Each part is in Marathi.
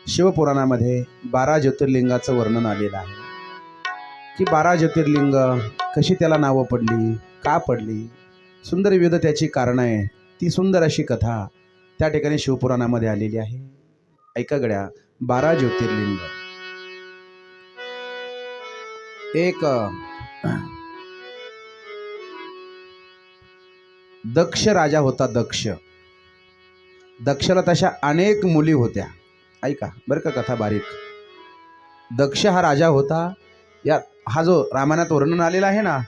शिवपुराणामध्ये 12 ज्योतिर्लिंगाचं वर्णन आलेलं आहे की 12 ज्योतिर्लिंग कशी त्याला नावं पडली, का पडली, सुंदर विविध त्याची कारणं आहे. ती सुंदर अशी कथा त्या ठिकाणी शिवपुराणामध्ये आलेली आहे. ऐका गड्या, 12 ज्योतिर्लिंग. एक दक्ष राजा होता. दक्षला तशा अनेक मुली होत्या. ऐका बरं का कथा बारीक. दक्ष हा राजा होता. या हा जो रामायणात वर्णन आलेला आहे ना,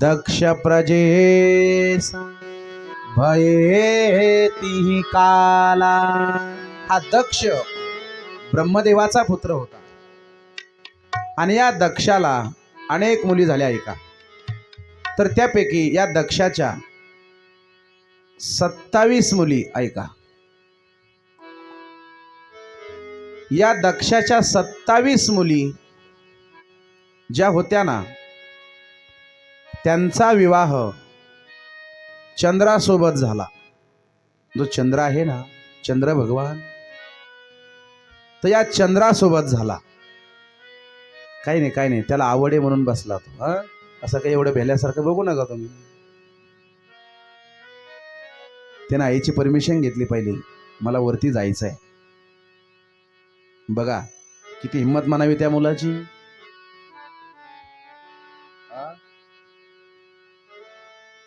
दक्ष प्रजेस भयेती काला, हा दक्ष ब्रह्मदेवाचा पुत्र होता. आणि या दक्षाला अनेक मुली झाल्या. ऐका, तर त्यापैकी या दक्षाच्या 27 मुली, ऐका, या दक्षाच्या 27 मुली ज्या होत्या ना, त्यांचा विवाह चंद्रासोबत झाला. जो चंद्र आहे ना, चंद्र भगवान, तर या चंद्रासोबत झाला. काही नाही, त्याला आवड आहे म्हणून बसला तो. असं काही एवढं भेल्यासारखं बघू नका तुम्ही. त्यानं आईची परमिशन घेतली पहिली, मला वरती जायचं आहे. बघा किती हिंमत म्हणावी त्या मुलाची.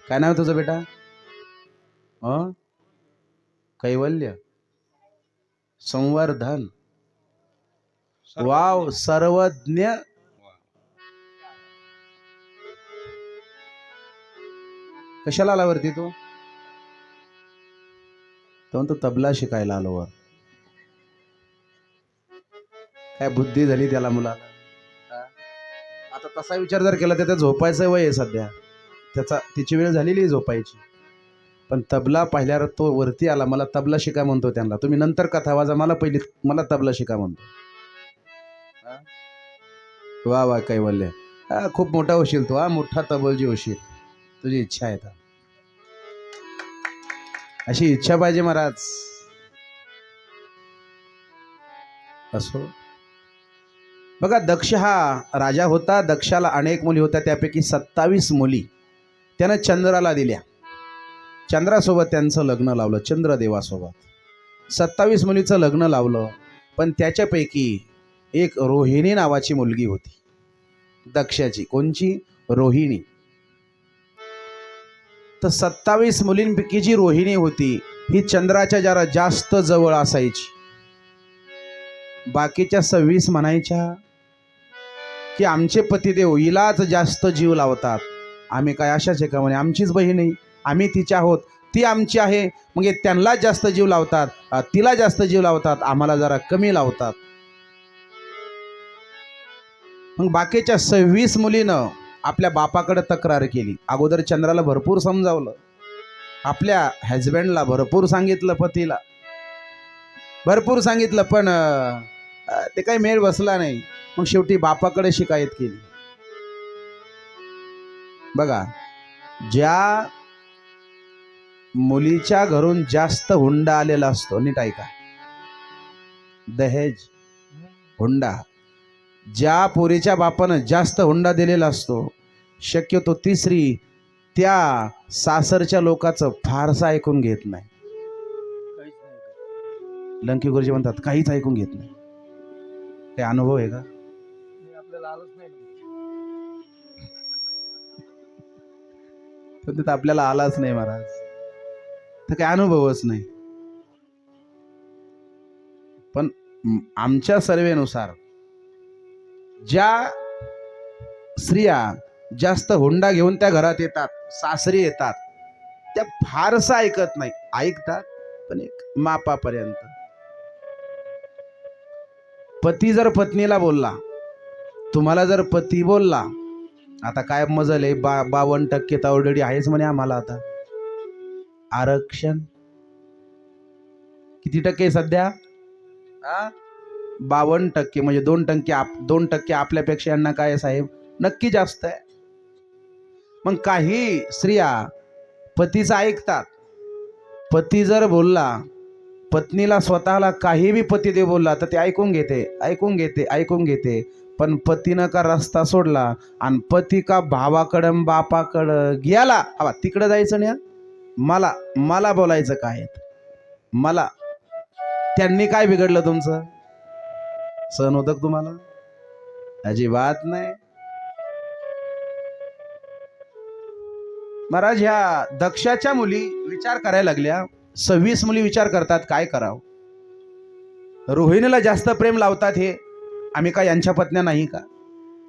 काय नाव तुझं बेटा? कैवल्य, संवर्धन, वाव, सर्वज्ञ. कशाला आला वरती तो? तो तबला शिकायला आलो वर. काय बुद्धी झाली त्याला मुलाला. आता तसा विचार जर केला तर झोपायचं वय आहे सध्या, तिची वेळ झालेली झोपायची. पण तबला पाहिल्यावर तो वरती आला. मला तबला शिका म्हणतो त्यांना. तुम्ही नंतर कथा वाजा, मला तबला शिका म्हणतो. वा वा कैवल्य, खूप मोठा होशील तू. मोठा तबलजी होशील. तुझी इच्छा आहे. अशी इच्छा पाहिजे महाराज. असो. बघा, दक्ष हा राजा होता. दक्षाला अनेक मुली होत्या. त्यापैकी 27 मुली त्यानं चंद्राला दिल्या. चंद्रासोबत त्यांचं लग्न लावलं. चंद्रदेवासोबत 27 मुलीचं लग्न लावलं. पण त्याच्यापैकी एक रोहिणी नावाची मुलगी होती दक्षाची. कोणची? रोहिणी. तर 27 मुलींपैकी जी रोहिणी होती ही चंद्राच्या जरा जास्त जवळ असायची. बाकीच्या 26 म्हणायच्या की आमचे पतिदेव हिलाच जास्त जीव लावतात. आम्ही काय अशाच आहे का? म्हणे आमचीच बहीण आहे, आम्ही तिच्या आहोत, ती आमची आहे. मग त्यांना जास्त जीव लावतात, तिला जास्त जीव लावतात, आम्हाला जरा कमी लावतात. मग बाकीच्या 26 मुलीनं आपल्या बापाकडे तक्रार केली. अगोदर चंद्राला भरपूर समजावलं, आपल्या हजबंडला भरपूर सांगितलं, पतीला भरपूर सांगितलं, पण ते काही मेळ बसला नाही. मग शेवटी बापाकडे शिकायत केली. बघा, ज्या मुलीच्या घरून जास्त हुंडा आलेला असतो, नीट ऐका, दहेज, हुंडा, ज्या पोरीच्या बापानं जास्त हुंडा दिलेला असतो, शक्यतो ती स्त्री त्या सासरच्या लोकांचं फारसं ऐकून घेत नाही. लंकी गुरुजी म्हणतात काहीच ऐकून घेत नाही. काही अनुभव आहे का? आपल्याला आलंच नाही. आपल्याला आलाच नाही महाराज, तर काही अनुभवच नाही. पण आमच्या सर्वेनुसार ज्या स्त्रिया जास्त हुंडा घेऊन त्या घरात येतात, सासरी येतात, त्या फारसं ऐकत नाही. ऐकतात पण एक मापापर्यंत. पती जर पत्नीला बोलला, तुम्हाला जर पती बोलला, आता काय मजल आहे, 52% तर ऑलरेडी आहेच म्हणे आम्हाला आता आरक्षण. किती टक्के सध्या? 52%. म्हणजे 2% आपल्यापेक्षा यांना काय साहेब नक्की जास्त आहे. मग काही स्त्रिया पतीचं ऐकतात. पती जर बोलला पत्नीला स्वतःला काही बी पतिदेव बोलला तर ते ऐकून घेते, ऐकून घेते, ऐकून घेते. पण पतीनं का रस्ता सोडला आणि पती का भावाकडं बापाकडं गेला, हवा तिकडं जायचं नाही. मला मला बोलायचं काय, मला त्यांनी काय बिघडलं तुमचं? सहन होतं का तुम्हाला? अजिबात नाही. महाराज ह्या दक्षाच्या मुली विचार करायला लागल्या. 26 मुली विचार करतात काय करावं. रोहिणीला जास्त प्रेम लावतात हे, आम्ही का यांच्या पत्न्या नाही का?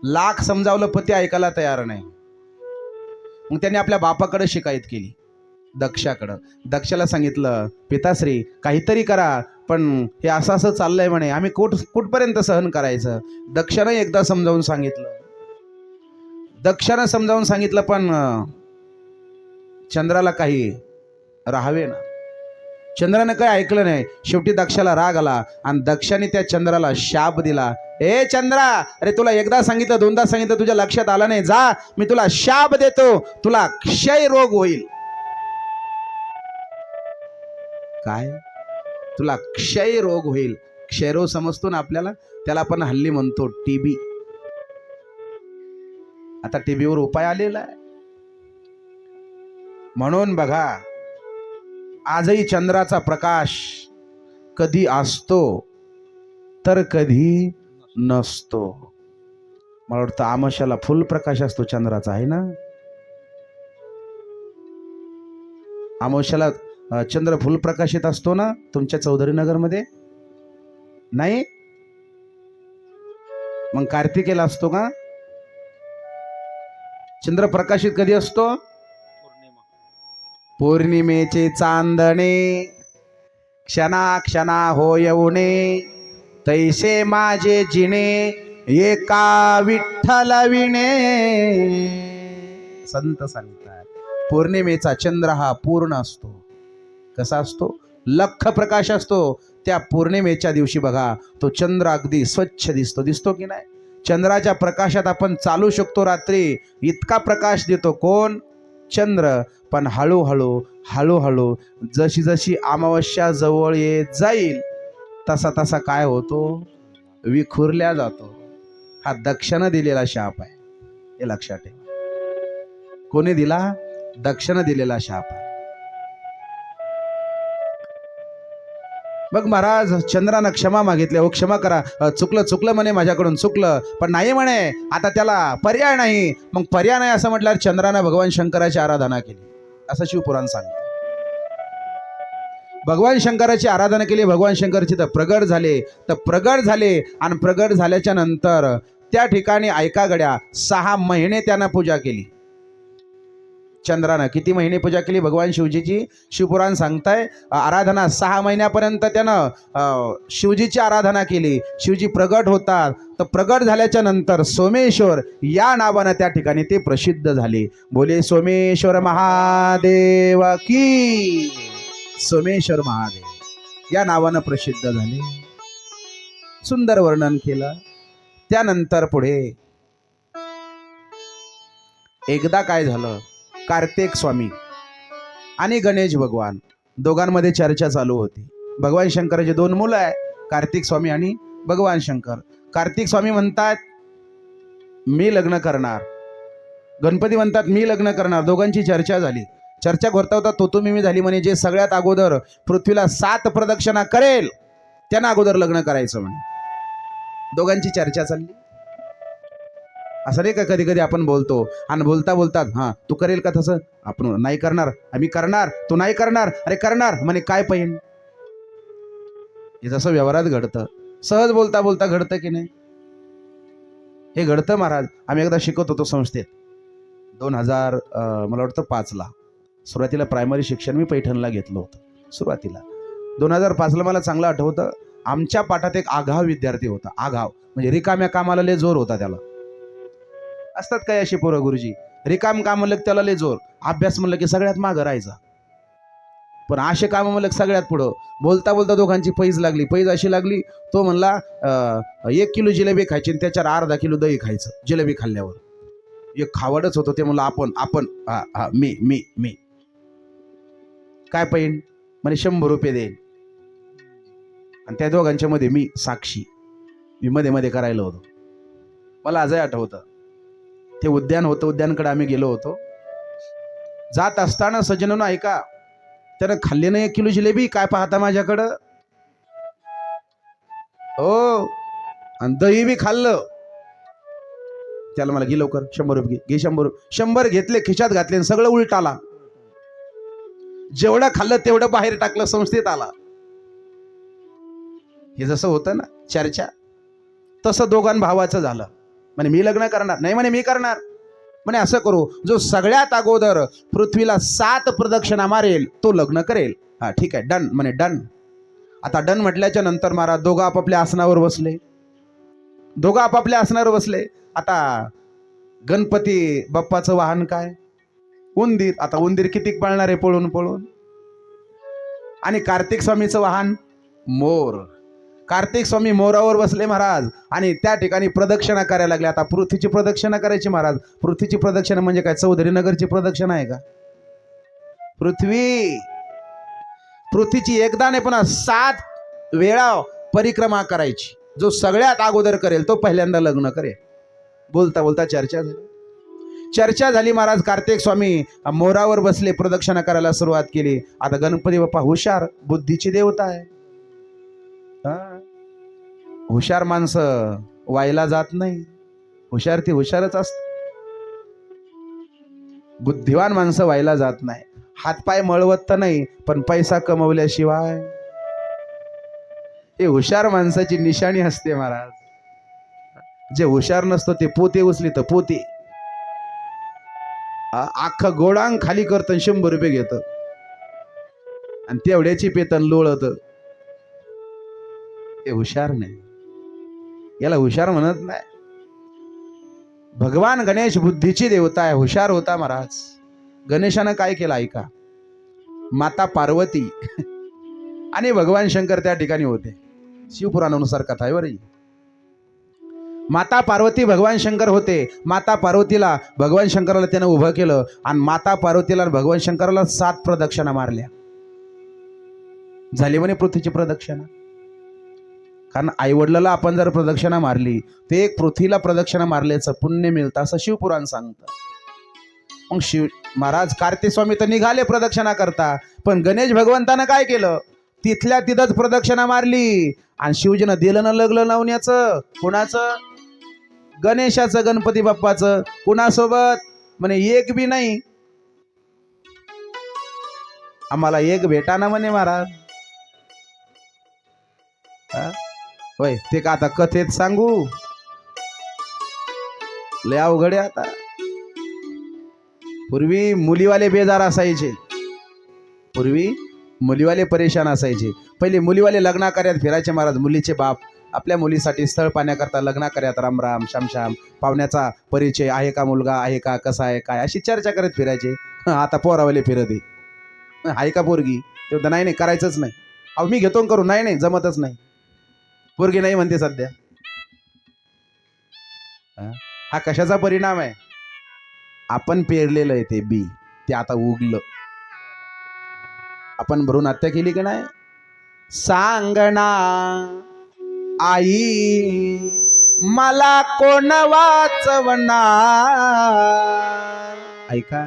लाख समजावलं पती ऐकायला तयार नाही. मग त्यांनी आपल्या बापाकडे शिकायत केली, दक्षाकडं. दक्षाला सांगितलं, पिताश्री काहीतरी करा, पण हे असं असं चाललंय म्हणे, आम्ही कुठपर्यंत सहन करायचं? दक्षानं एकदा समजावून सांगितलं, दक्षानं समजावून सांगितलं, पण चंद्राला काही राहावे ना. चंद्रानं काही ऐकलं नाही. शेवटी दक्षाला राग आला आणि दक्षाने त्या चंद्राला शाप दिला. ए चंद्रा, अरे तुला एकदा सांगितलं, दोनदा सांगितलं, तुझ्या लक्षात आलं नाही, जा, मी तुला शाप देतो, तुला क्षय रोग होईल. काय? तुला क्षय रोग होईल. क्षयरोग समजतो ना आपल्याला, त्याला आपण हल्ली म्हणतो टीबी. आता टीबीवर उपाय आलेला आहे. म्हणून बघा, आजही चंद्राचा प्रकाश कधी असतो तर कधी नसतो. मला वाटतं आमाश्याला फुल प्रकाश असतो चंद्राचा, आहे ना? आमाश्याला चंद्र फुल प्रकाशित असतो ना तुमच्या चौधरीनगर मध्ये? नाही? मग कार्तिकेला असतो का? चंद्र प्रकाशित कधी असतो? पौर्णिमेचे चांदणे क्षणा क्षणा हो येऊने, तैसे माझे जिणे एका विठ्ठल विणे. संत सांगतात पौर्णिमेचा चंद्र हा पूर्ण असतो. कसा असतो? लख प्रकाश असतो. त्या पौर्णिमेच्या दिवशी बघा, तो चंद्र अगदी स्वच्छ दिसतो. दिसतो की नाही? चंद्राच्या प्रकाशात आपण चालू शकतो रात्री, इतका प्रकाश देतो कोण? चंद्र. पण हळूहळू हळूहळू जशी जशी अमावस्या जवळ येत जाईल तसा तसा काय होतो? विखुरल्या जातो. हा दक्षानं दिलेला शाप आहे, हे लक्षात ठेवा. कोणी दिला? दक्षानं दिलेला शाप आहे. मग महाराज चंद्रानं क्षमा मागितली. हो क्षमा करा, चुकलं चुकलं म्हणे, माझ्याकडून चुकलं. पण नाही म्हणे, आता त्याला पर्याय नाही. मग पर्याय नाही असं म्हटल्यावर चंद्रानं भगवान शंकराची आराधना केली, असं शिवपुराण सांगतं. भगवान शंकराची आराधना केली. भगवान शंकर तिथं प्रगट झाले. तर प्रगट झाले आणि प्रगट झाल्याच्या नंतर त्या ठिकाणी ऐका गड्या 6 महिने त्यांना पूजा केली. चंद्रानं किती महिने पूजा केली भगवान शिवजीची? शिवपुराण सांगताय आराधना 6 महिन्यापर्यंत त्यानं शिवजीची आराधना केली. शिवजी प्रगट होतात. तर प्रगट झाल्याच्या नंतर सोमेश्वर या नावानं त्या ठिकाणी ते प्रसिद्ध झाले. बोले सोमेश्वर महादेव की. सोमेश्वर महादेव या नावानं प्रसिद्ध झाले. सुंदर वर्णन केलं. त्यानंतर पुढे एकदा काय झालं, कार्तिक स्वामी आणि गणेश भगवान दोघांमध्ये चर्चा चालू होती. भगवान शंकराचे 2 मुलं आहे, कार्तिक स्वामी आणि भगवान शंकर. कार्तिक स्वामी म्हणतात मी लग्न करणार, गणपती म्हणतात मी लग्न करणार. दोघांची चर्चा झाली. चर्चा करता होता तो तुम्ही झाली म्हणे, जे सगळ्यात अगोदर पृथ्वीला 7 प्रदक्षिणा करेल त्यांना अगोदर लग्न करायचं म्हणे. दोघांची चर्चा चालली. असं नाही का कधी कधी आपण बोलतो आणि बोलता बोलतात, हां तू करेल का तसं? आपण नाही करणार, आम्ही करणार, तू नाही करणार, अरे करणार म्हणे काय पाहिजे. हे जसं व्यवहारात घडतं, सहज बोलता बोलता घडतं की नाही? हे घडतं महाराज. आम्ही एकदा शिकत होतो संस्थेत 2000 मला वाटतं 5ला. सुरुवातीला प्रायमरी शिक्षण मी पैठणला घेतलं होतं. सुरुवातीला 2005ला मला चांगलं आठवतं, आमच्या पाठात एक आघाव विद्यार्थी होता. आघाव म्हणजे रिकाम्या कामाला लय जोर होता त्याला. असतात काय अशी पोरं गुरुजी, रिकाम काम म्हणलं त्याला लय जोर, अभ्यास म्हणलं की सगळ्यात मागं राहायचा. पण असे काम म्हणलं सगळ्यात पुढं. बोलता बोलता दोघांची पैज लागली. पैज अशी लागली, तो म्हणला 1 किलो जिलेबी खायची आणि त्याच्यावर अर्धा किलो दही खायचं. जिलेबी खाल्ल्यावर एक खावडच होतं. ते म्हणलं आपण मी काय पाहिजे म्हणे? 100 रुपये देईन. आणि त्या दोघांच्या मध्ये मी साक्षी, मी मध्ये मध्ये करायला होतो. मला आजही आठवतं ते उद्यान होतं, उद्यानकडे आम्ही गेलो होतो. जात असताना सज्जनांनो ऐका, त्यानं खाल्ली नाही 1 किलो जिलेबी. काय पाहता माझ्याकडं? हो, आणि दही बी खाल्लं. त्याला मला घे लवकर 100 रुपये घे, 100 रुपये. 100 घेतले, खिशात घातले आणि सगळं उलट आला. जेवढं खाल्लं तेवढं बाहेर टाकलं, संस्थेत आला. हे जसं होतं ना चर्चा, तसं दोघां भावाचं झालं. म्हणे मी लग्न करणार नाही, म्हणे मी करणार. म्हणे असं करू, जो सगळ्यात अगोदर पृथ्वीला 7 प्रदक्षिणा मारेल तो लग्न करेल. हा ठीक आहे, डन. म्हणे डन. आता डन म्हटल्याच्या नंतर महाराज दोघं आपापल्या आसनावर बसले. दोघं आपापल्या आसनावर बसले. आता गणपती बाप्पाचं वाहन काय? उंदीर. आता उंदीर किती पळणार आहे पळून पळून. आणि कार्तिक स्वामीचं वाहन मोर. कार्तिक स्वामी मोरावर बसले महाराज आणि त्या ठिकाणी प्रदक्षिणा करायला लागले. आता पृथ्वीची प्रदक्षिणा करायची महाराज. पृथ्वीची प्रदक्षिणा म्हणजे काय? चौधरी नगरची प्रदक्षिणा आहे का? पृथ्वीची एकदा नाही पण 7 वेळा परिक्रमा करायची. जो सगळ्यात अगोदर करेल तो पहिल्यांदा लग्न करेल. बोलता बोलता चर्चा झाली महाराज. कार्तिक स्वामी मोरावर बसले, प्रदक्षिणा करायला सुरुवात केली. आता गणपती बाप्पा हुशार, बुद्धीची देवता आहे. हुशार माणसं वायला जात नाही. हुशार ती हुशारच असत. बुद्धिवान माणसं व्हायला जात नाही. हातपाय मळवत तर नाही, पण पैसा कमवल्याशिवाय. हे हुशार माणसाची निशाणी असते महाराज. जे हुशार नसतं ते पोते उचली तर पोते अख्खं गोडांग खाली करतं, 100 रुपये घेत आणि तेवढ्याची पेतन लोळत. हे हुशार नाही, याला हुशार म्हणत नाही. भगवान गणेश बुद्धीची देवता आहे, हुशार होता महाराज. गणेशानं काय केलं ऐका. माता पार्वती आणि भगवान शंकर त्या ठिकाणी होते. शिवपुराणानुसार कथा आहे बरं. माता पार्वती भगवान शंकर होते. माता पार्वतीला भगवान शंकराला त्यानं उभं केलं आणि माता पार्वतीला भगवान शंकराला 7 प्रदक्षिणा मारल्या. झाली म्हणे पृथ्वीची प्रदक्षिणा. कारण आईवडिलाला आपण जर प्रदक्षिणा मारली ते एक पृथ्वीला प्रदक्षिणा मारल्याचं पुण्य मिळतं असं शिवपुराण सांगतं. मग शिव महाराज कार्तिक स्वामी तर निघाले प्रदक्षिणा करता, पण गणेश भगवंतानं काय केलं? तिथल्या तिथंच प्रदक्षिणा मारली आणि शिवजीनं दिलं ना लग्न लावण्याचं. कुणाचं? गणेशाचं, गणपती बाप्पाचं. कुणासोबत? म्हणे एक बी नाही. आम्हाला एक भेटाना म्हणे महाराज. होय, ते का आता कथेत सांगू? लय अवघड आहे. आता पूर्वी मुलीवाले बेजार असायचे, पूर्वी मुलीवाले परेशान असायचे. पहिले मुलीवाले लग्ना कार्यात फिरायचे महाराज. मुलीचे बाप आपल्या मुलीसाठी स्थळ पाहण्याकरता लग्ना कार्यात राम राम श्याम श्याम, पाहुण्याचा परिचय आहे का, मुलगा आहे का, कसा आहे काय, अशी चर्चा करत फिरायचे. आता पोरावाले फिरते, आहे का पोरगी? तेव्हा नाही नाही करायचंच नाही. अहो मी घेतो करू. नाही नाही जमतच नाही, पोरगी नाही म्हणते सध्या. हा कशाचा परिणाम आहे? आपण पेरलेलं आहे ते बी, ते आता उगलं. आपण भरून हत्या केली की नाही? सांगना आई मला कोण वाचवणार. ऐका,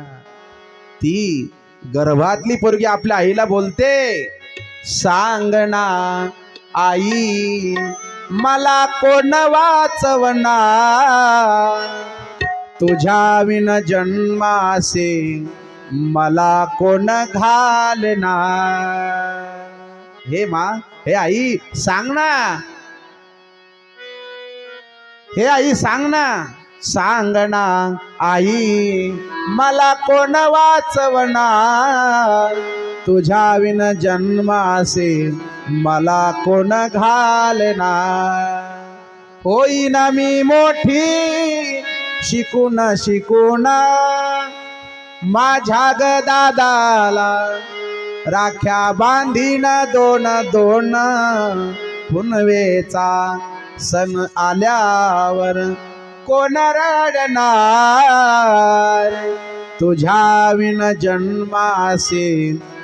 ती गर्भातली पोरगी आपल्या आईला बोलते, सांगना आई मला कोण वाचवणार. तुझ्या विन जन्मासे मला कोण घालणार. हे मा, हे आई सांग ना, हे आई सांग ना. सांगना आई मला कोण वाचवणार. तुझ्या विन जन्मासे मला कोण घालणार. होईना मी मोठी शिकून शिकून माझ्या ग दादाला राख्या बांधीन 2-2. पुनवेचा सण आल्यावर कोण रडणार. तुझ्या विन जन्मासे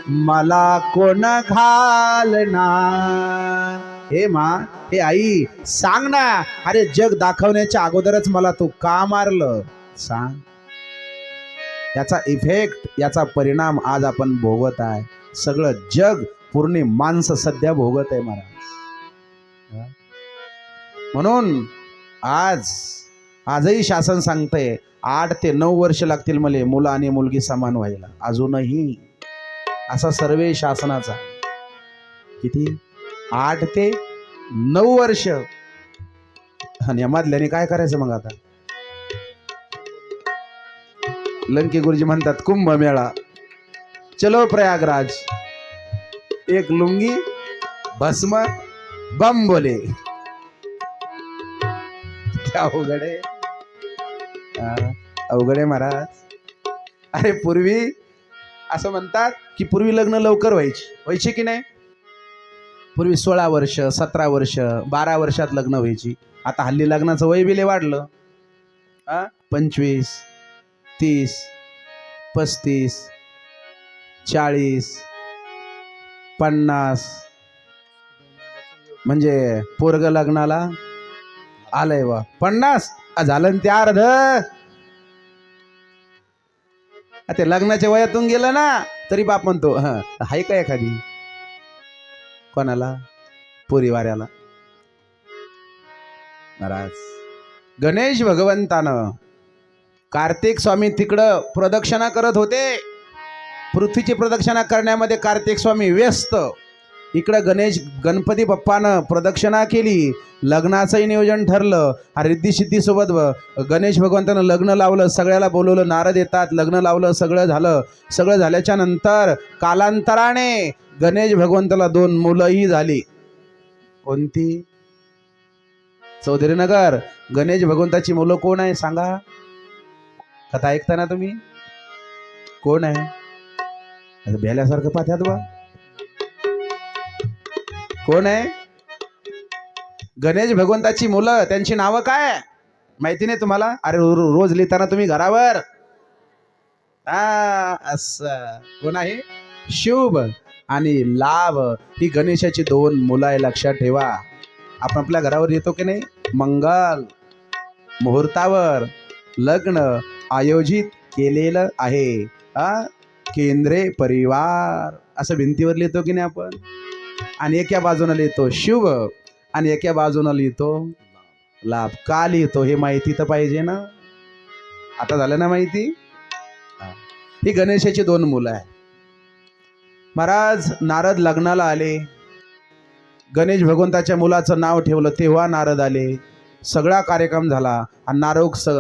मला कोण घालणार. हे माँ, हे आई, सांग ना. अरे जग दाखवण्याच्या अगोदरच मला तू का मारलं सांग. याचा इफेक्ट, याचा परिणाम आज आपण भोगत आहे. सगळं जग, पूर्ण माणसं सध्या भोगत आहे महाराज. म्हणून आजही शासन सांगतंय 8 ते 9 वर्ष लागतील मला मुलं आणि मुलगी समान व्हायला. अजूनही असा सर्वे शासनाचा. किती? 8 ते 9 वर्ष. आणि यामधल्याने काय करायचं मग आता? लंके गुरुजी म्हणतात कुंभमेळा, चलो प्रयागराज, एक लुंगी भस्म बम बोले. अवघडे, अवघडे महाराज. अरे पूर्वी असं म्हणतात की पूर्वी लग्न लवकर व्हायची की नाही? पूर्वी 16 वर्ष, 17 वर्ष, 12 वर्षात लग्न व्हायची. आता हल्ली लग्नाचं वय बिले वाढलं. 25, 30, 35, 40, 50. म्हणजे पोरग लग्नाला आलंय वा 50 झालं ते अर्ध. ते लग्नाच्या वयातून गेलं ना तरी बाप म्हणतो हाय का एखादी कोणाला पोरीवाऱ्याला. महाराज गणेश भगवंतानं कार्तिक स्वामी तिकडं प्रदक्षिणा करत होते. पृथ्वीची प्रदक्षिणा करण्यामध्ये कार्तिक स्वामी व्यस्त. इकडं गणपती बाप्पानं प्रदक्षिणा केली. लग्नाचंही नियोजन ठरलं. रिद्धी सिद्धी सोबत गणेश भगवंतानं लग्न लावलं. सगळ्याला बोलवलं, नारद येतात. लग्न लावलं, सगळं झालं. सगळं झाल्याच्या नंतर कालांतराने गणेश भगवंताला 2 मुलंही झाली. कोणती? चौधरीनगर. गणेश भगवंताची मुलं कोण आहे सांगा? कथा ऐकता ना तुम्ही? कोण आहे? भेल्यासारखं पाहत्यात बा. कोण आहे? गणेश भगवंताची मुलं. त्यांची नावं काय माहिती नाही तुम्हाला? अरे रोज लिहिताना तुम्ही घरावर असं कोण आहे? शुभ आणि लाभ ही गणेशाची 2 मुलं आहे. लक्षात ठेवा. आपण आपल्या घरावर येतो की नाही? मंगल मुहूर्तावर लग्न आयोजित केलेलं आहे. केंद्रे परिवार असं भिंतीवर लिहितो की नाही आपण? आणि एका बाजूने लिहितो शुभ आणि एका बाजूने लिहितो लाभ. का लिहितो हे माहिती तर पाहिजे ना. आता झालं ना माहिती? ही गणेशाची 2 मुलं आहे. महाराज नारद लग्नाला आले. गणेश भगवंताच्या मुलाचं नाव ठेवलं. तेव्हा नारद आले. सगळा कार्यक्रम झाला आणि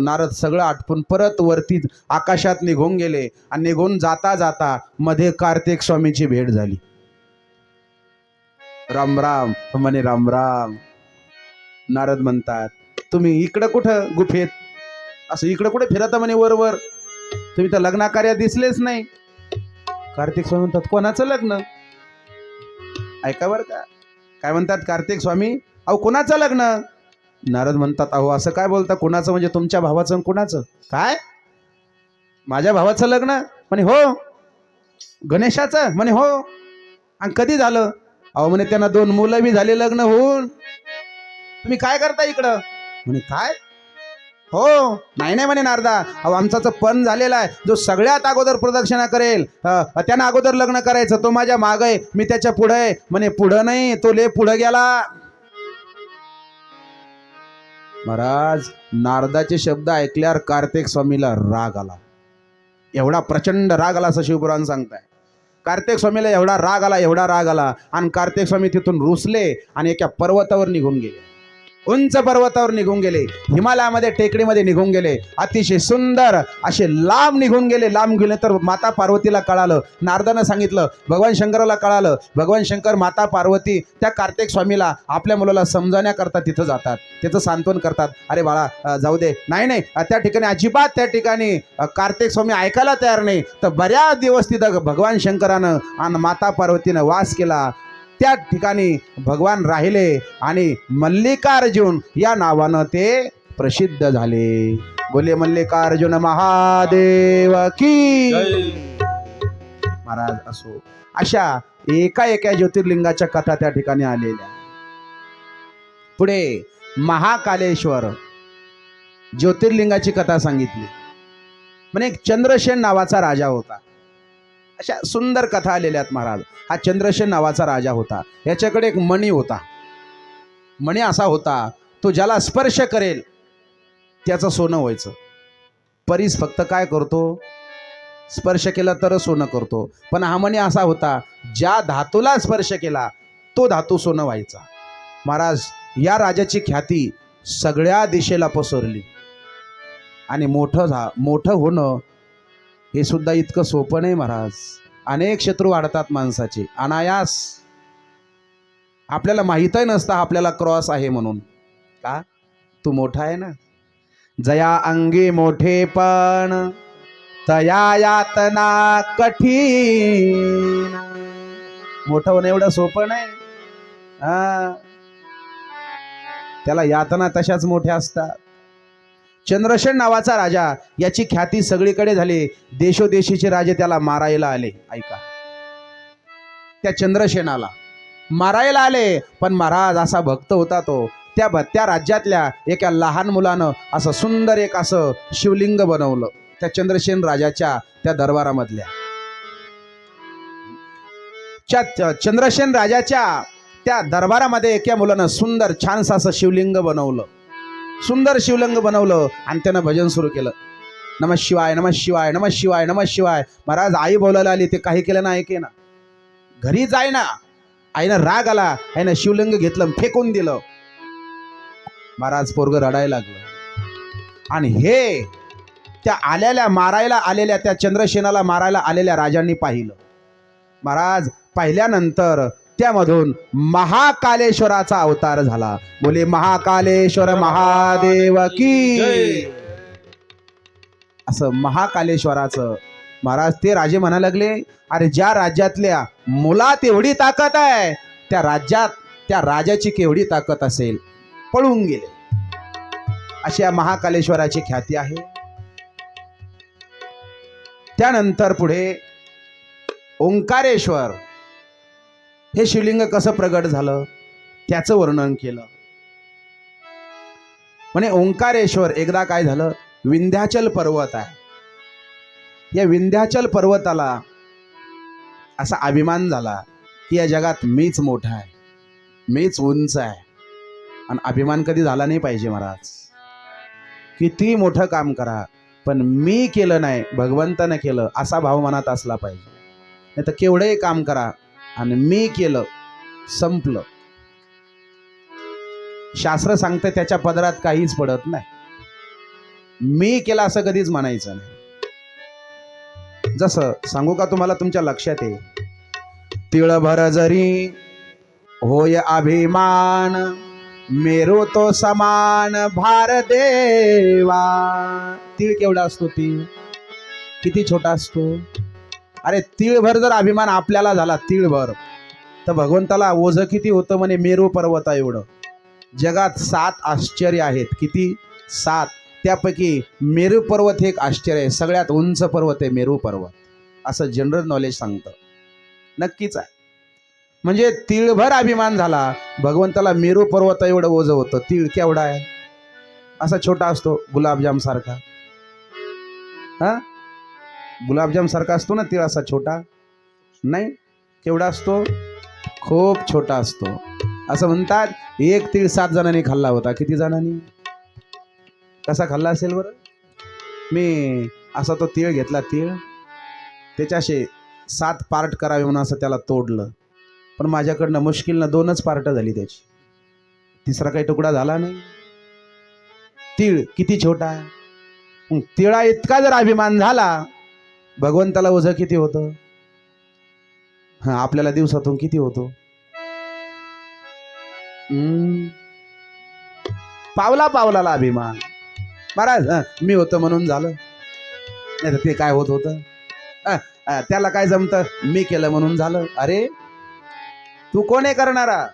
नारद सगळं आटपून परत वरती आकाशात निघून गेले. आणि निघून जाता जाता मध्ये कार्तिक स्वामीची भेट झाली. राम राम म्हणे. राम राम. नारद म्हणतात तुम्ही इकडं कुठं गुफेत असं इकडं कुठे फिरता म्हणे वरवर? तुम्ही तर लग्नाकार्यात दिसलेच नाही. कार्तिक स्वामी म्हणतात कोणाचं लग्न? ऐका बरं का काय म्हणतात कार्तिक स्वामी. अहो कोणाचं लग्न? नारद म्हणतात अहो असं काय बोलता? कोणाचं म्हणजे तुमच्या भावाचं? कोणाचं? काय माझ्या भावाचं लग्न? म्हणे हो. गणेशाचं? म्हणे हो. आणि कधी झालं? अहो म्हणे त्यांना 2 मुलं बी झाले लग्न होऊन. तुम्ही काय करता इकडं? म्हणे काय? हो. नाही नाही म्हणे नारदा. अहो आमचा पण झालेला आहे. जो सगळ्यात अगोदर प्रदक्षिणा करेल त्यानं अगोदर लग्न करायचं. तो माझ्या माग आहे, मी त्याच्या पुढे आहे. म्हणे पुढं नाही, तो ले पुढे गेला. महाराज नारदाचे शब्द ऐकल्यावर कार्तिक स्वामीला राग आला. एवढा प्रचंड राग आला असं शिवपुराण सांगताय. कार्तिक स्वामीला एवढा राग आला आणि कार्तिक स्वामी तिथून रुसले आणि एका पर्वतावर निघून गेले. उंच पर्वतावर निघून गेले. हिमालयामध्ये टेकडीमध्ये निघून गेले. अतिशय सुंदर असे लांब निघून गेले. लांब गेले तर माता पार्वतीला कळालं. नारदानं सांगितलं. भगवान शंकराला कळालं. भगवान शंकर माता पार्वती त्या कार्तिक स्वामीला आपल्या मुलाला समजावण्याकरता तिथं जातात. त्याचं सांत्वन करतात. अरे बाळा जाऊ दे. नाही त्या ठिकाणी अजिबात त्या ठिकाणी कार्तिक स्वामी ऐकायला तयार नाही. तर बऱ्याच दिवस तिथं भगवान शंकरानं आणि माता पार्वतीनं वास केला. त्या ठिकाणी भगवान राहिले आणि मल्लिकार्जुन या नावानं ते प्रसिद्ध झाले. बोले मल्लिकार्जुन महादेव की. महाराज असो अशा एका ज्योतिर्लिंगाच्या कथा त्या ठिकाणी आलेल्या. पुढे महाकालेश्वर ज्योतिर्लिंगाची कथा सांगितली. म्हणे एक चंद्रसेन नावाचा राजा होता. अशा सुंदर कथा आलेल्या आहेत महाराज. हा चंद्रसेन नावाचा राजा होता. याच्याकडे एक मणी होता. मणी असा होता, तो ज्याला स्पर्श करेल त्याचं सोनं व्हायचं. परीस फक्त काय करतो, स्पर्श केला तर सोनं करतो. पण हा मणी असा होता, ज्या धातूला स्पर्श केला तो धातू सोनं व्हायचा. महाराज या राजाची ख्याती सगळ्या दिशेला पसरली. आणि मोठं होणं हे सुद्धा इतकं सोपं नाही महाराज. अनेक शत्रू वाढतात माणसाचे अनायास. आपल्याला माहीतही नसतं आपल्याला क्रॉस आहे म्हणून. का? तू मोठा आहे ना. जया अंगी मोठेपण तया यातना कठीण. मोठं होणं एवढं सोपं नाही. त्याला यातना तशाच मोठ्या असतात. चंद्रसेन नावाचा राजा, याची ख्याती सगळीकडे झाली. देशोदेशीचे राजे त्याला मारायला आले. ऐका, त्या चंद्रसेनाला मारायला आले. पण महाराज असा भक्त होता तो. त्या राज्यातल्या एका लहान मुलानं असं सुंदर एक असं शिवलिंग बनवलं त्या चंद्रसेन राजाच्या त्या दरबारामधल्या. चंद्रसेन राजाच्या त्या दरबारामध्ये एका मुलानं सुंदर छानसं असं शिवलिंग बनवलं. सुंदर शिवलिंग बनवलं आणि त्यानं भजन सुरू केलं. नमः शिवाय, नमः शिवाय, नमः शिवाय, नमः शिवाय. महाराज आई बोलायला आली, ते काही केलं ना, ऐके ना, घरी जाय ना. आईनं राग आला, आईनं शिवलिंग घेतलं फेकून दिलं. महाराज पोरग रडायला लागलं. आणि हे त्या मारायला आलेल्या त्या चंद्रसेनाला मारायला आलेल्या राजांनी पाहिलं. महाराज पाहिल्यानंतर त्यामधून महाकालेश्वराचा अवतार झाला. बोले महाकालेश्वर महादेव की. असं महाकालेश्वराचं महाराज ते राजे म्हणा लागले, अरे ज्या राज्यातल्या मुलात एवढी ताकद आहे, त्या राज्यात त्या राजाची केवढी ताकद असेल. पळून गेले. अशी या महाकालेश्वराची ख्याती आहे. त्यानंतर पुढे ओंकारेश्वर हे शिवलिंग कसं प्रगट झालं त्याचं वर्णन केलं. म्हणे ओंकारेश्वर एकदा काय झालं, विंध्याचल पर्वत आहे. या विंध्याचल पर्वताला असा अभिमान झाला की या जगात मीच मोठा आहे, मीच उंच आहे. आणि अभिमान कधी झाला नाही पाहिजे महाराज. किती मोठं काम करा पण मी केलं नाही, भगवंतानं केलं असा भाव मनात असला पाहिजे. नाही तर केवढंही काम करा आणि मी केलं, संपलं. शास्त्र सांगतं त्याच्या पदरात काहीच पडत नाही. मी केलं असं कधीच म्हणायचं नाही. जसं सांगू का तुम्हाला, तुमच्या लक्षात आहे, तिळभर जरी होय अभिमान, मेरू तो समान भार देवा. तीळ केवढा असतो, तीळ किती छोटा असतो. अरे तीळभर जर अभिमान आपल्याला झाला, तीळभर, तर भगवंताला ओझं किती होतं म्हणे, मेरू पर्वता एवढं. जगात 7 आश्चर्य आहेत. किती? 7. त्यापैकी मेरू पर्वत हे एक आश्चर्य आहे. सगळ्यात उंच पर्वत आहे मेरू पर्वत, असं जनरल नॉलेज सांगतं. नक्कीच आहे. म्हणजे तीळभर अभिमान झाला, भगवंताला मेरू पर्वत एवढं ओझं होतं. तीळ केवढा आहे? असा छोटा असतो, गुलाबजाम सारखा. गुलाबजाम सारखा असतो ना तीळ, असा छोटा नाही. केवढा असतो? खूप छोटा असतो. असं म्हणतात एक तीळ 7 जणांनी खाल्ला होता. किती जणांनी? कसा खाल्ला असेल बरं? मी असा तो तीळ घेतला, तीळ त्याच्याशी 7 पार्ट करावे म्हणून असं त्याला तोडलं. पण माझ्याकडनं मुश्किलनं 2च पार्ट झाली त्याची. तिसरा काही तुकडा झाला नाही. तीळ किती छोटा आहे. मग तिळा इतका जर अभिमान झाला, भगवंताला ओझं किती होतं? आपल्याला दिवसातून किती होतो? पावला पावलाला अभिमान. महाराज मी होतं म्हणून झालं, नाही तर ते काय होत होतं, त्याला काय जमतं, मी केलं म्हणून झालं. अरे तू कोण आहे करणारा?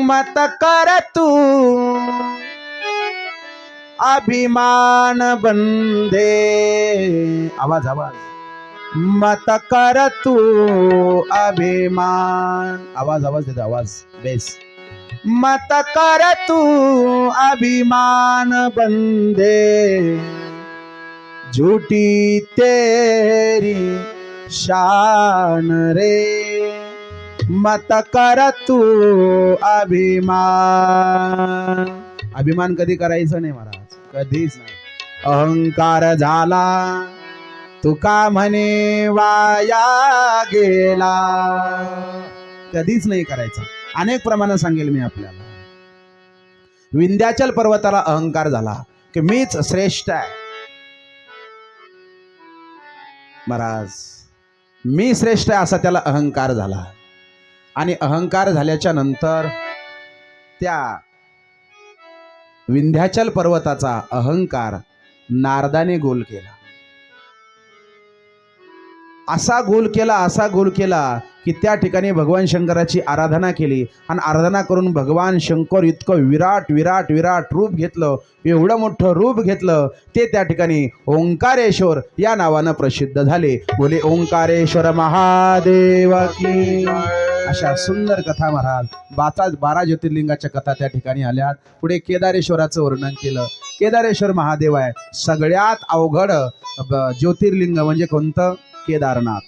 मत कर तू अभिमान बंदे. आवाज आवाज मत कर तू अभिमान. आवाज आवाज देतो, आवाज बेस. मत कर तू अभिमान बंदे, झूठी तेरी शान रे. मत कर तू अभिमान. अभिमान कधी करायचं नाही महाराज, कधीच नाही. अहंकार झाला तुका म्हणे वाया गेला, कधीच नाही करायचा. अनेक प्रमाणे सांगेल मी आपल्याला. विंध्याचल पर्वताला अहंकार झाला की मीच श्रेष्ठ आहे महाराज, मी श्रेष्ठ आहे असा त्याला अहंकार झाला. आणि अहंकार झाल्याच्या नंतर त्या विंध्याचल पर्वताचा अहंकार नारदाने गोल केला. असा गोल केला, असा गोल केला की त्या ठिकाणी भगवान शंकराची आराधना केली. आणि आराधना करून भगवान शंकर इतकं विराट विराट विराट रूप घेतलं, एवढं मोठं रूप घेतलं, ते त्या ठिकाणी ओंकारेश्वर या नावानं प्रसिद्ध झाले. बोले ओंकारेश्वर महादेव की. अशा सुंदर कथा महाराज. 12 ज्योतिर्लिंगाच्या कथा त्या ठिकाणी आल्यात. पुढे केदारेश्वराचं वर्णन केलं. केदारेश्वर महादेव आहे. सगळ्यात अवघड ज्योतिर्लिंग म्हणजे कोणतं? केदारनाथ.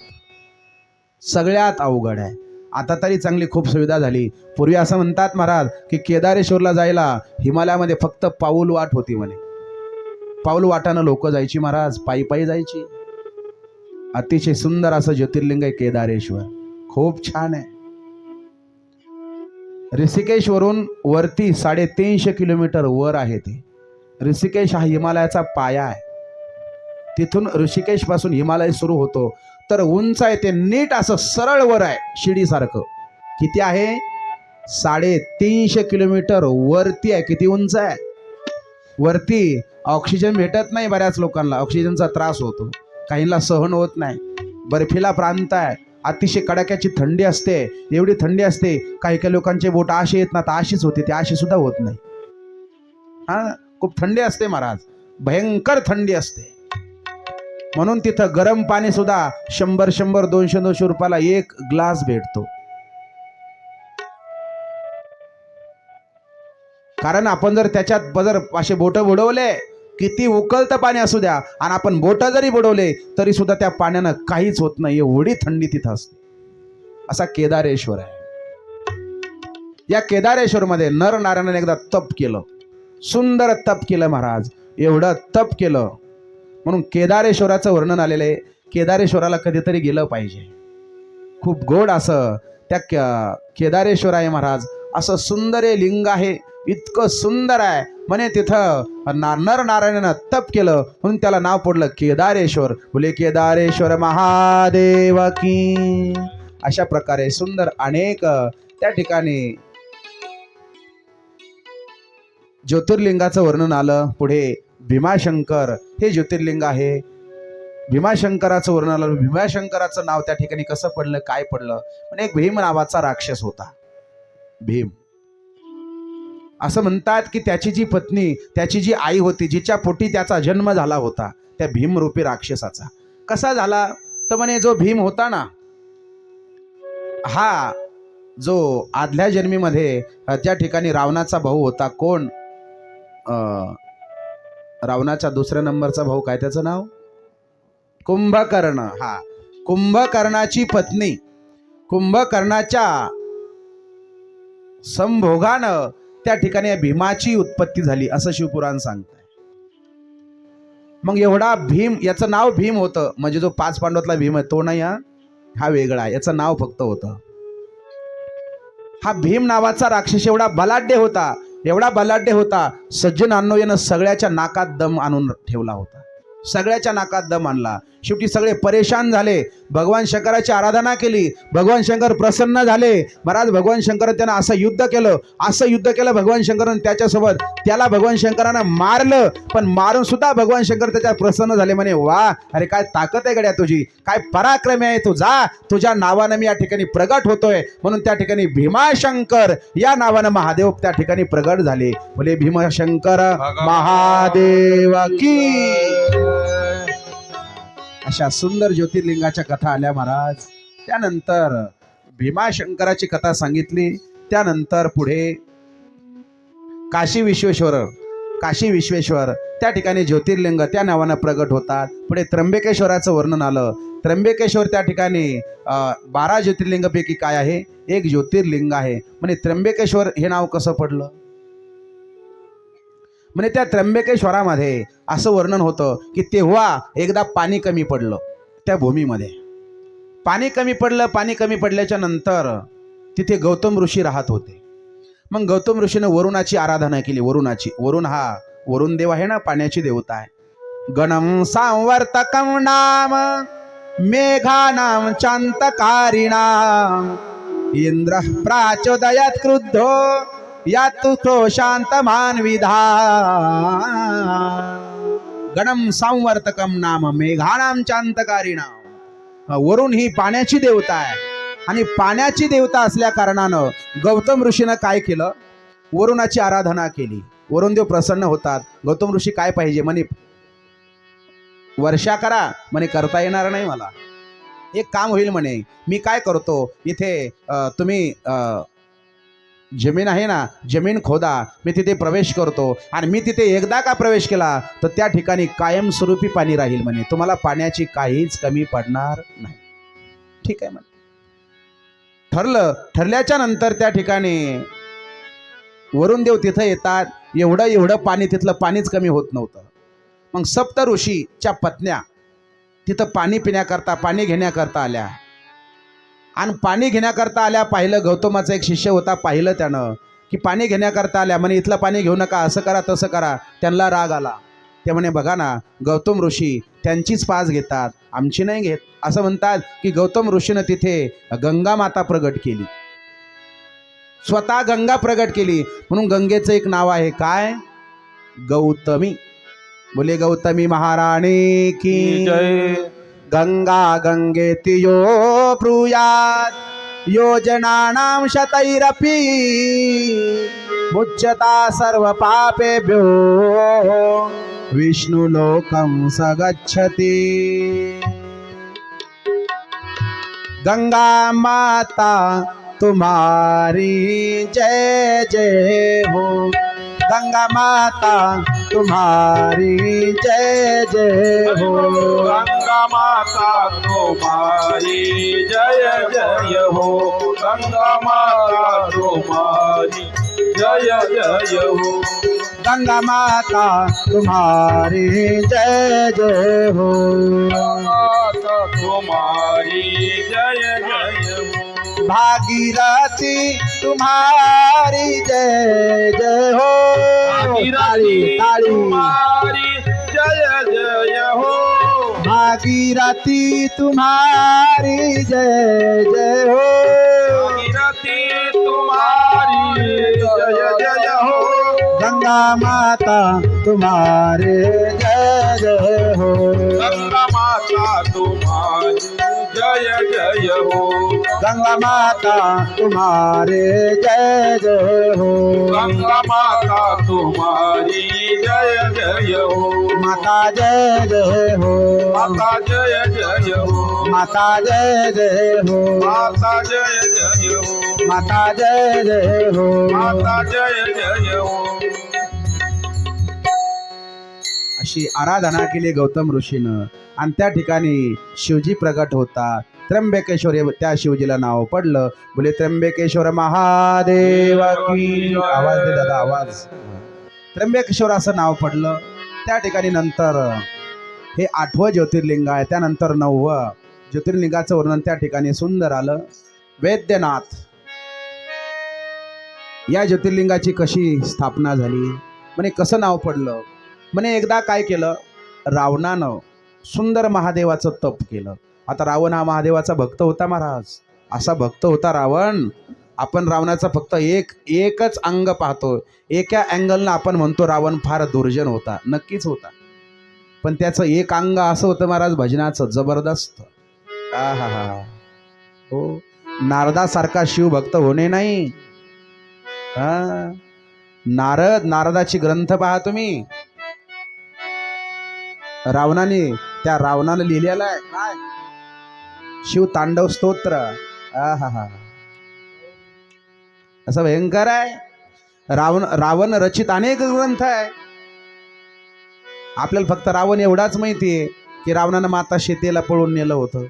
सगळ्यात अवघड आहे. आता तरी चांगली खूप सुविधा झाली. पूर्वी असं म्हणतात महाराज की केदारेश्वरला जायला हिमालयामध्ये फक्त पाऊल वाट होती म्हणे. पाऊल वाटानं लोक जायची महाराज, पायी पायी जायची. अतिशय सुंदर असं ज्योतिर्लिंग आहे केदारेश्वर, खूप छान आहे. ऋषिकेश वरून वरती 350 किलोमीटर वर आहे ते. ऋषिकेश हा हिमालयाचा पाया आहे. तिथून ऋषिकेश पासून हिमालय सुरू होतो तर उंच आहे ते, नीट असं सरळ वर आहे शिडीसारखं. किती आहे? 350 किलोमीटर वरती आहे. किती उंच आहे? वरती ऑक्सिजन भेटत नाही बऱ्याच लोकांना, ऑक्सिजनचा त्रास होतो, काहींना सहन होत नाही. बर्फीला प्रांत आहे, अतिशय कडाक्याची थंडी असते. एवढी थंडी असते काही काही लोकांचे बोट आशे येत ना, तर आशीच होते, ते आशी सुद्धा होत नाही. हा, खूप थंडी असते महाराज, भयंकर थंडी असते. म्हणून तिथं गरम पाणी सुद्धा 100 200 रुपयाला 1 ग्लास भेटतो. कारण आपण जर त्याच्यात जर असे बोट बुडवले, किती उकळतं पाणी असू द्या, आणि आपण बोट जरी बुडवले तरी सुद्धा त्या पाण्यानं काहीच होत नाही, एवढी थंडी तिथं असते. असा केदारेश्वर आहे. या केदारेश्वर मध्ये नरनारायणाने एकदा तप केलं, सुंदर तप केलं महाराज. एवढं तप केलं म्हणून केदारेश्वराचं वर्णन आलेलं आहे. केदारेश्वराला कधीतरी गेलं पाहिजे. खूप गोड असं त्या केदारेश्वर आहे महाराज. असं सुंदर हे लिंग आहे, इतकं सुंदर आहे म्हणे. तिथं नरनारायणानं तप केलं म्हणून त्याला नाव पडलं केदारेश्वर. बोले केदारेश्वर महादेव की. अशा प्रकारे सुंदर अनेक त्या ठिकाणी ज्योतिर्लिंगाचं वर्णन आलं. पुढे भीमाशंकर हे ज्योतिर्लिंग आहे. भीमाशंकराचं वर्णन आलं. भीमाशंकराचं नाव त्या ठिकाणी कसं पडलं, काय पडलं? पण एक भीम नावाचा राक्षस होता. भीम. असं म्हणतात की त्याची जी पत्नी, त्याची जी आई होती, जिच्या पोटी त्याचा जन्म झाला होता, त्या भीमरूपी राक्षसाचा. कसा झाला तर म्हणे जो भीम होता ना, हा जो आदल्या जन्मीमध्ये त्या ठिकाणी रावणाचा भाऊ होता. कोण? रावणाचा दुसऱ्या नंबरचा भाऊ, काय त्याचं नाव? कुंभकर्ण. हा, कुंभकर्णाची पत्नी. कुंभकर्णाच्या संभोगानं त्या ठिकाणी भीमाची उत्पत्ती झाली असं शिवपुराण सांगतंय. मग एवढा भीम, याचं नाव भीम होतं, म्हणजे जो 5 पांडवातला भीम आहे तो नाही, हा वेगळा, याचं नाव फक्त होतं. हा भीम नावाचा राक्षस एवढा बलाढ्य होता, एवढा बलाढ्य होता, सज्जनांनो यानं सगळ्याच्या नाकात दम आणून ठेवला होता. सगळ्याच्या नाकात दम आणला. शेवटी सगळे परेशान झाले. भगवान शंकराची आराधना केली. भगवान शंकर प्रसन्न झाले महाराज. भगवान शंकर त्यांना असं युद्ध केलं भगवान शंकरानं त्याच्यासोबत. त्याला भगवान शंकरानं मारलं, पण मारून सुद्धा भगवान शंकर त्याच्या प्रसन्न झाले. म्हणे वा, अरे काय ताकद आहे गड्या तुझी, काय पराक्रम आहे तू, जा, तुझ्या नावानं मी या ठिकाणी प्रगट होतोय. म्हणून त्या ठिकाणी भीमाशंकर या नावानं महादेव त्या ठिकाणी प्रगट झाले. बोले भीमशंकर महादेव की. अशा सुंदर ज्योतिर्लिंगाच्या कथा आल्या महाराज. त्यानंतर भीमाशंकराची कथा सांगितली. त्यानंतर पुढे काशी विश्वेश्वर त्या ठिकाणी ज्योतिर्लिंग त्या नावानं प्रगट होतात. पुढे त्र्यंबकेश्वराचं वर्णन आलं. त्र्यंबकेश्वर त्या ठिकाणी 12 ज्योतिर्लिंगापैकी काय आहे, एक ज्योतिर्लिंग आहे. म्हणजे त्र्यंबकेश्वर हे नाव कसं पडलं. म्हणजे त्या त्र्यंबकेश्वरामध्ये असं वर्णन होतं की तेव्हा एकदा पाणी कमी पडलं. त्या भूमीमध्ये पाणी कमी पडलं. पाणी कमी पडल्याच्या नंतर तिथे गौतम ऋषी राहत होते. मग गौतम ऋषीने वरुणाची आराधना केली. वरुण देव आहे ना, पाण्याची देवता आहे. गणम सांवर्तकम नाम मेघानाम चांतकारिणाम इंद्र प्राचोदयात क्रुद्धो यातु शांतमान विधान. गणम सांवर्तकम नाम मेघानाम चांतकारिणाम. वरुण ही पाण्याची देवता आहे आणि पाण्याची देवता असल्या कारणानं गौतम ऋषीनं काय केलं, वरुणाची आराधना केली. वरुण देव प्रसन्न होतात. गौतम ऋषी काय पाहिजे म्हणे, वर्षा करा म्हणे. करता येणार नाही मला, एक काम होईल म्हणे. मी काय करतो, इथे तुम्ही जमीन आहे ना, जमीन खोदा, मी तिथे प्रवेश करतो आणि मी तिथे एकदा का प्रवेश केला तर त्या ठिकाणी कायमस्वरूपी पाणी राहील म्हणे. तुम्हाला पाण्याची काहीच कमी पडणार नाही. ठीक आहे म्हणे. ठरल्याच्या नंतर त्या ठिकाणी वरुण देव तिथं येतात. एवढं पाणी, तिथलं पाणीच कमी होत नव्हतं. मग सप्त ऋषीच्या पत्न्या तिथं पाणी पिण्याकरता, पाणी घेण्याकरता आल्या. आणि पाणी घेण्याकरता आल्या. पाहिलं, गौतमाचा एक शिष्य होता, पाहिलं त्यानं की पाणी घेण्याकरता आल्या. म्हणे इथलं पाणी घेऊ नका, असं करा तसं करा. त्यांना राग आला. ते म्हणे बघा ना, गौतम ऋषी त्यांचीच पास घेतात, आमची नाही घेत. असं म्हणतात की गौतम ऋषीनं तिथे गंगा माता प्रगट केली, स्वतः गंगा प्रगट केली. म्हणून गंगेचं एक नाव आहे काय, गौतमी. बोले गौतमी महाराणी की जय. गंगा गंगेति यो ब्रूयात् योजनानां शतैरपि मुच्यता सर्व पापेभ्यो विष्णुलोकं स गच्छति. गंगा माता तुम्हारी जय जय हो. गंगा माता तुम्हारी जय जय हो. गंगा माता तुम्हारी जय जय हो. गंगा माता तुम्हारी जय जय हो. गंगा माता तुम्हारी जय जय हो. माता तुम्हारी जय जय हो. भागीरथी तुम्हारी जय जय हो. भागीरथी तुम्हारी जय जय हो. भागीरथी तुम्हारी जय जय हो. भागीरथी तुम्हारी जय जय हो. गंगा माता तुम्हारे जय जय हो. गंगा माता तुम्हारी जय जय हो. गंगा माता तुम्हारे जय जय हो. गंगा माता तुम्हारी जय जय हो. माता जय जय हो. माता जय जय हो. माता जय जय हो. माता जय जय हो. माता जय जय हो. माता जय जय हो. अशी आराधना केली गौतम ऋषीनं आणि त्या ठिकाणी शिवजी प्रगट होता. त्र्यंबकेश्वर हे त्या शिवजीला नाव पडलं. बोले त्र्यंबकेश्वर महादेव की. आवाज दे दादा, आवाज. त्र्यंबकेश्वर असं नाव पडलं. त्या ठिकाणी नंतर हे 8वं ज्योतिर्लिंग आहे. त्यानंतर 9वं ज्योतिर्लिंगाचं वर्णन त्या ठिकाणी सुंदर आलं. वैद्यनाथ या ज्योतिर्लिंगाची कशी स्थापना झाली, म्हणे कसं नाव पडलं. म्हणे एकदा काय केलं, रावणानं सुंदर महादेवाचं तप केलं. आता रावण हा महादेवाचा भक्त होता महाराज. असा भक्त होता रावण. आपण रावणाचा फक्त एकच अंग पाहतो. एका अँगलनं आपण म्हणतो रावण फार दुर्जन होता. नक्कीच होता, पण त्याचं एक अंग असं होतं महाराज, भजनाचं जबरदस्त. आहा हो, नारदासारखा शिवभक्त होणे नाही. नारदाची ग्रंथ पहा तुम्ही. त्या रावणानं लिहिलेलं आहे काय, शिव तांडव स्तोत्र. आहा, असं भयंकर आहे. रावण रचित अनेक ग्रंथ आहे. आपल्याला फक्त रावण एवढाच माहितीये की रावणानं माता सीतेला पळून नेलं होतं,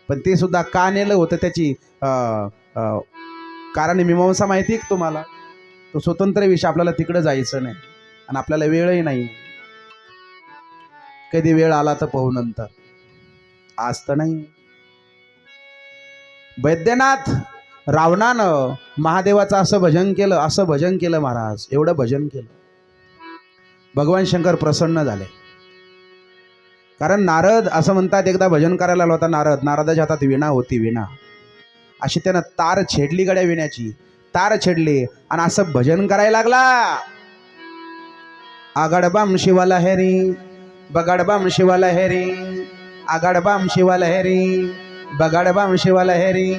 पण ते सुद्धा का नेलं होतं त्याची कारण मीमांसा माहिती आहे तुम्हाला. तो स्वतंत्र विषय, आपल्याला तिकडे जायचं नाही आणि आपल्याला वेळही नाही. कधी वेळ आला तर पाहू नंतर, आज तर नाही. वैद्यनाथ रावणानं महादेवाचं असं भजन केलं महाराज, एवढं भजन केलं. भगवान शंकर प्रसन्न झाले. कारण नारद असं म्हणतात, एकदा भजन करायला आला होता नारदाच्या हातात वीणा होती. वीणा अशी त्यानं तार छेडली, गड्या विण्याची तार छेडली आणि असं भजन करायला लागला. आगडबाम शिवलहरी बगडबाम शिवलहरी, आगडबाम शिवलहरी बगडबाम शिवलहरी,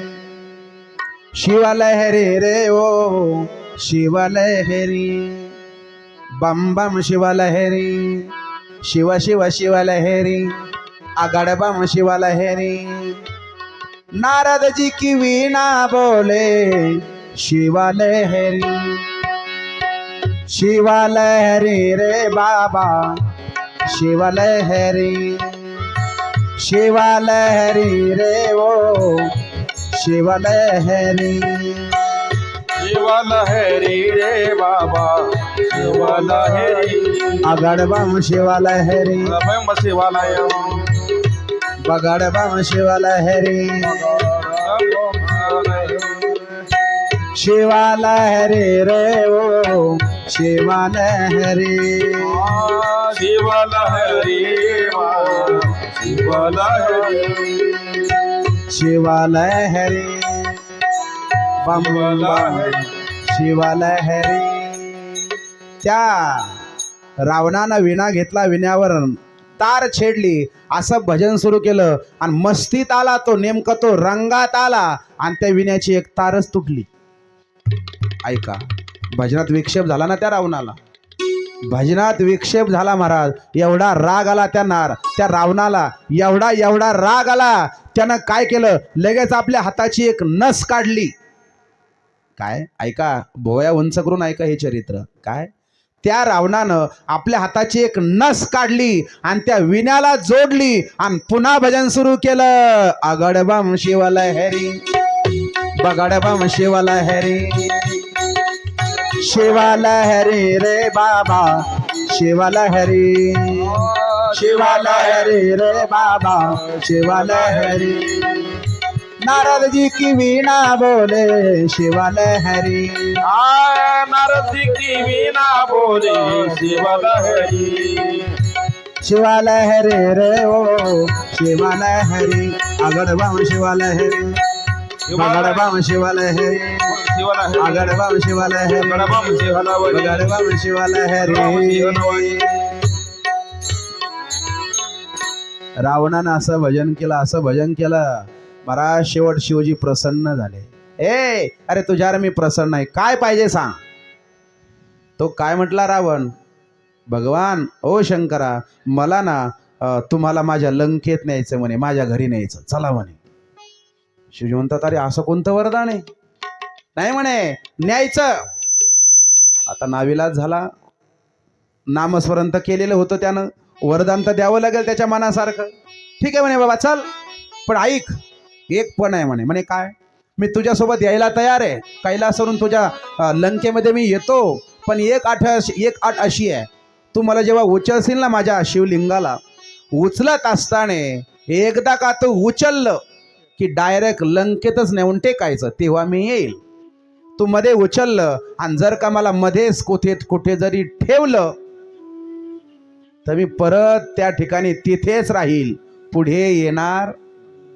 शिवलहरी रे ओ शिवलहरी, बम बम शिवलहरी, शिव शिव शिवलहरी, आगडबाम शिवलहरी. नारद जी की वीणा बोले शिवलहरी, शिवलहरी रे बाबा शिवलहरी, शिवलहरी रे ओ शिवलहरी, शिवलहरी रे बाबा शिवलहरी, अगडबम शिवलहरी बम शिवालय, बगडबम शिवलहरी, शिवलहरी रे ओ शिवलहरी, शिवलहरी शिवलहरी, शिवलहरी बम बम शिवलहरी. त्या रावणानं विणा घेतला, विण्यावर तार छेडली, असं भजन सुरू केलं आणि मस्तीत आला तो, नेमका तो रंगात आला आणि त्या विण्याची एक तारच तुटली. ऐका, भजनात विक्षेप झाला ना त्या रावणाला, भजनात विक्षेप झाला महाराज. एवढा राग आला त्या रावणाला, एवढा राग आला. त्यानं काय केलं, लगेच आपल्या हाताची एक नस काढली. काय, ऐका, भोया उंच करून ऐका हे चरित्र. काय, त्या रावणानं आपल्या हाताची एक नस काढली आणि त्या विण्याला जोडली आणि पुन्हा भजन सुरू केलं. अगडबम शिवलहरी बगडबम शिवलहरी, शिवलहरी रे बाबा शिवलहरी, शिवलहरी रे बाबा शिवलहरी. नारद जी की वीणा बोले शिवलहरी, नारद जी की वीणा बोले शिवलहरी, शिवलहरी रे ओ शिवलहरी, अगडबम शिवलहरी बगडबम शिवलहरी, अगडबम शिवलहरी बगडबम शिवलहरी. रावणानं असं भजन केलं महाराज. शेवट शिवजी प्रसन्न झाले. अरे तुझ्यावर मी प्रसन्न आहे, काय पाहिजे सांग. तो काय म्हटला रावण, भगवान ओ शंकरा, मला ना तुम्हाला माझ्या लंकेत न्यायचं म्हणे, माझ्या घरी न्यायचं, चला म्हणे. शिवजी म्हणतात, अरे असं कोणतं वरदान आहे. नाही म्हणे, न्यायचं. आता नाविलाज झाला, नामस्मरण तर केलेलं होतं त्यानं, वरदान तर द्यावं लागेल त्याच्या मनासारखं. ठीक आहे म्हणे बाबा चल, पण ऐक, एक पण आहे म्हणे. काय, मी तुझ्यासोबत यायला तयार आहे, कैलासवरून तुझ्या लंकेमध्ये मी येतो, पण एक अट अशी आहे, तू मला जेव्हा उचलशील ना माझ्या शिवलिंगाला, उचलत असताना एकदा का तू उचललं की डायरेक्ट लंकेतच नेऊन टेकायचं, तेव्हा मी येईल. तू मध्ये उचललं आणि जर का मला मध्येच कुठे जरी ठेवलं तर मी परत त्या ठिकाणी तिथेच राहील, पुढे येणार.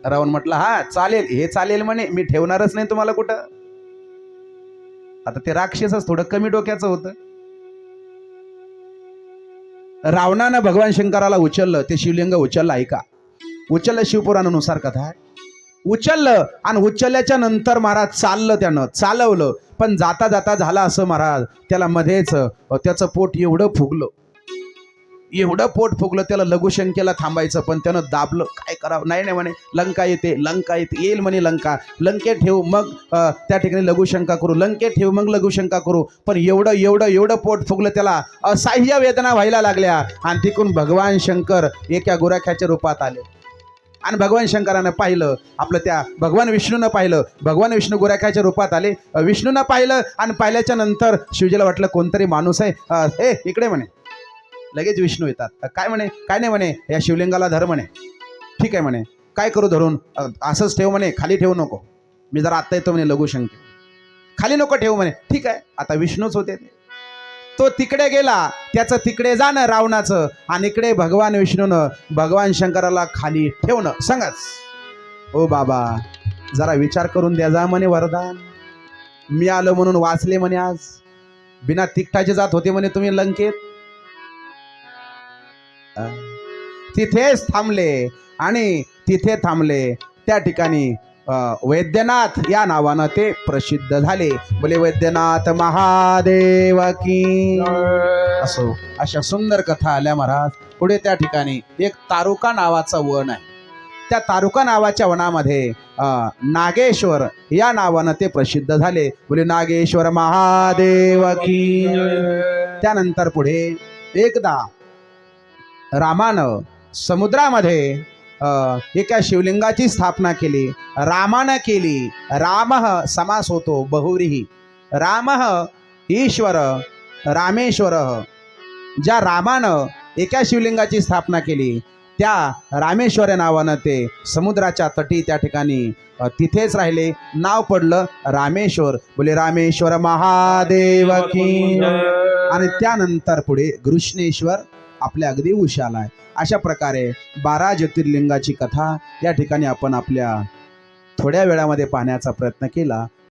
रावण म्हटलं, हा चालेल, हे चालेल म्हणे, मी ठेवणारच नाही तुम्हाला कुठं. आता ते राक्षसच थोडं कमी डोक्याचं होतं. रावणानं भगवान शंकराला उचललं, ते शिवलिंग उचललं. ऐका, उचललं, शिवपुराणानुसार कथा आहे. उचललं आणि उचलल्याच्या नंतर महाराज चालवलं, पण जाता जाता झाला असं महाराज, त्याला मध्येच त्याचं पोट एवढं फुगलं, एवढं पोट फुगलं त्याला लघुशंकेला थांबायचं, पण त्यानं दाबलं. काय करावं, नाही नाही म्हणे लंका येते, लंका येते, येईल म्हणे लंका, लंकेत ठेवू मग त्या ठिकाणी लघुशंका करू, लंकेत ठेवू मग लघुशंका करू. पण एवढं एवढं एवढं पोट फुगलं त्याला, असह्य वेदना व्हायला लागल्या. आणि तिकडून भगवान शंकर एका गुराख्याच्या रूपात आले. आणि भगवान शंकरानं पाहिलं, आपलं त्या भगवान विष्णूनं पाहिलं, भगवान विष्णू गुराख्याच्या रूपात आले. विष्णूनं पाहिलं आणि पाहिल्याच्या नंतर शिवजीला वाटलं कोणतरी माणूस आहे, हे इकडे म्हणे. लगेच विष्णू येतात. काय म्हणे, काय नाही म्हणे, या शिवलिंगाला धर म्हणे. ठीक आहे म्हणे, काय करू धरून, असंच ठेव म्हणे, खाली ठेवू नको, मी जरा आत्ता येतो म्हणे लघुशंके, खाली नको ठेवू म्हणे. ठीक आहे, आता विष्णूच होते ते. तो तिकडे गेला, त्याचं तिकडे जाणं रावणाचं, आणि इकडे भगवान विष्णूनं भगवान शंकराला खाली ठेवणं. सांगाच ओ बाबा, जरा विचार करून द्या जा म्हणे वरदान. मी आलो म्हणून वाचले म्हणे, आज बिना तिकटाचे जात होते म्हणे तुम्ही लंकेत. तिथेच थांबले आणि तिथे थांबले. त्या ठिकाणी वैद्यनाथ या नावानं ते प्रसिद्ध झाले. बोले वैद्यनाथ महादेव की असो. अशा सुंदर कथा आल्या महाराज. पुढे त्या ठिकाणी एक तारुका नावाचा वन आहे. त्या तारुका नावाच्या वनामध्ये नागेश्वर या नावानं ते प्रसिद्ध झाले. बोले नागेश्वर महादेव की. त्यानंतर पुढे एकदा रामानं समुद्रामध्ये एका शिवलिंगाची स्थापना केली. रामानं केली. रामः समास होतो बहुव्रीही. रामः ईश्वर रामेश्वर. ज्या रामानं एका शिवलिंगाची स्थापना केली, त्या रामेश्वर नावानं ते समुद्राच्या तटी त्या ठिकाणी तिथेच राहिले. नाव पडलं रामेश्वर. बोले रामेश्वर महादेव की. आणि त्यानंतर पुढे घृष्णेश्वर आपल्या अगदी उशाला आहे. अशा प्रकारे 12 ज्योतिर्लिंगाची कथा या ठिकाणी आपण आपल्या थोड्या वेळामध्ये पाहण्याचा प्रयत्न केला.